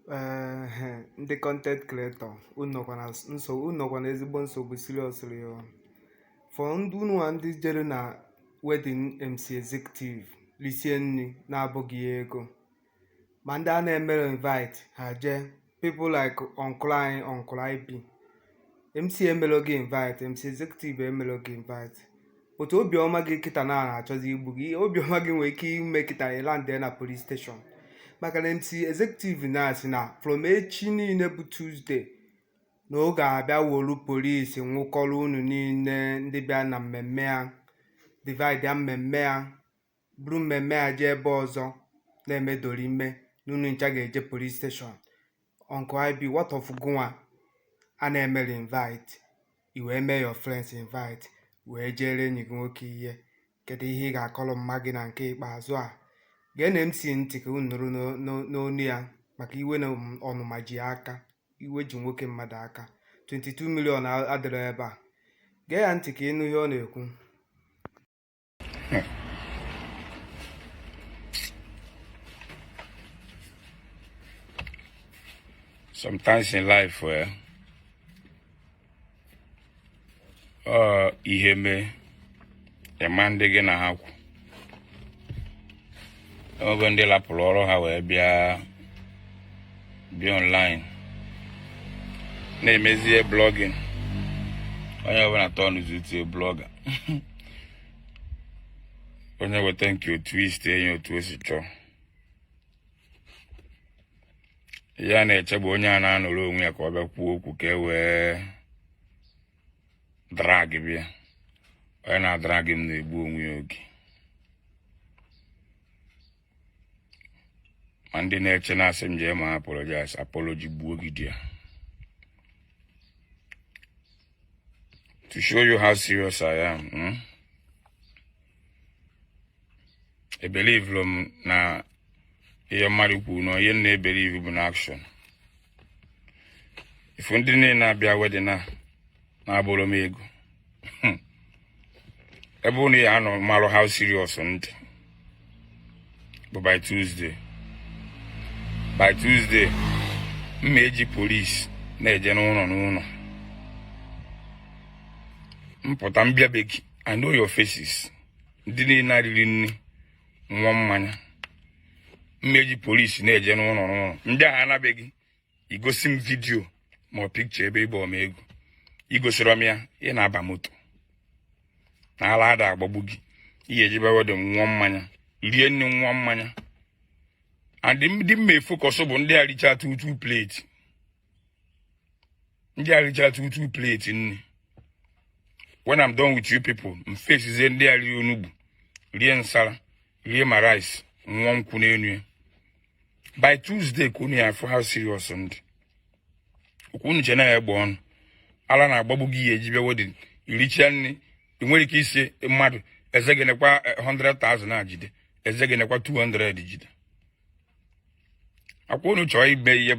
ndị content creator unu na ezigbo nsogbu seriously for ndị jere na wedding MC Executive lisie nri na-abụghị ego ma ndị a na-emere invite ha jee people like Uncle IB MC emelogi invite, MC Executive emelogi invite. Otu obiọma gị kịta na-achọzi igbu gị, obiọma gị nwere ike ime kịta ịlandị na police station maka na MC Executive na-asị na from echi niile bụ Tuesday na ọ ga-abịa wolu polisi nwụkọrọ unu niile ndị bịa na mmemme ya, divide ya mmemme ya, buru mmemme ya jee ebe ọzọ na-emedori ime na unu ncha ga-eje police station. Uncle IB, what of gụnwa a na-emere invite iwee mee your friends invite wee jere enyi gị nwoke ihe? Kedu ihe ị ga-akọrọ mma gị na nke ikpeazụ a? Gee na MC ntị ka unu nụrụ n'onu ya maka iwe na ọnụma ji aka, iwe ji nwoke mmadụ aka. 22 million adịrọ ebe a. Gee ya ntị ka ịnụ ihe ọ na-ekwu. Sometimes in life ihe mee ema ndị gị na ha kwu oge ndị lapụrụ ọrụ ha wee bịa online na-emezie blogging. Onye ọbụla tọnụzụ blogger onye weta nke otu isi enye otu o si chọọ ya na-eche bụ onye a na-anụrụ onwe ya ka ọ bịa kwuo okwu ka e wee drag bịa. Onye na-adrag m na-egbu onwe ya oge. Ma ndị na-eche na-asị m jee ma apology gbuo gị dị ya. To show you how serious I am, I believe na ihe mmadụ kwuru na ihe na-ebelieve bụ na action. Ifu ndị niile na-abịa wedding na-abụrụ m ego ebe unu ya anọ marụ how serious ndị bụ by Tuesday mma eji police na-eje n'ụlọ mpụta mbịa be gị, I know your faces. Ndị niile na-arịrị nri nwa mmanya mma eji police na-eje n'ụlọ ndị ahụ anabeghị igosi m vidio ma ọ picture ebe ịgba ọma ego igosiri m ya ị na-aba moto na ala ada agbagbu gị ihe ejebe wedding nwa mmanya rie nri nwa mmanya and ndị mma focus bụ ndị aricha 2 plate nri. When I'm done with you people, m face ndị ari onugbu rie nsala rie ma rice nwa nkwụ n'enu. By Tuesday ka unu ya afọ how serious ndị okwu unu chena ya egbe ọnụ ala na-agbagbu gị ihe ejibe wedding iricha nri nwere ike isi mmadụ ezegenekwa 100,000 ajide ezegenekwa 200 jide. Akwa unu chọọ ime ihe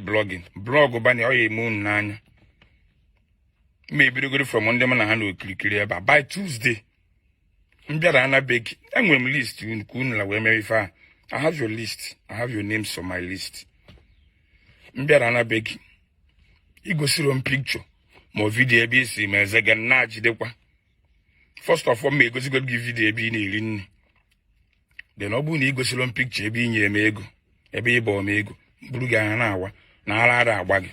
blog banye ọ ya eme unu n'anya ma ebidogoro from ndị m na ha na okirikiri ebe a. By Tuesday mbịara anabeghị enwere m list unu ka unu la wee mere ife a. I have your list. I have your names on my list. Mbịara anabeghị igosiro m picture ma vidio ebe isi ma ezege na jidekwa. First of all, me egosigoro gị vidio ebe ị na-eri nri. Then ọ bụrụ na igosiro m picture ebe ị nyere m ego ebe ị bụ m ego buru gị anya na-awa na ala ada agba gị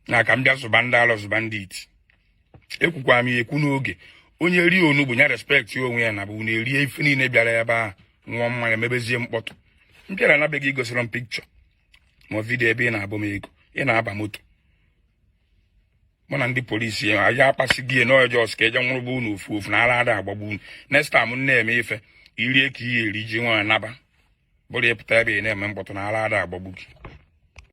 na ka m bịa zụba ndị ala zụba ndị iti. Ekwukwa m ekwu n'oge onye rie onugbu ya respect onwe ya na bụ na-erie ife niile bịara ebe a nwa mmanya mebezie mkpọtụ. Mbịara anabeghị igosiro m picture ma vidio ebe ị na-abụ m ego ị na-aba moto mụ na ndị polisi ya akpasị gị n'ọjọọ ka eje nwụrụ bụ unu ofu na ala ada agbagbu unu. Next time m na-eme ife irie ka ihe eri ji nwa anaba bụrụ ịpụta ebe ị na-eme mkpọtụ na ala ada agbagbu gị.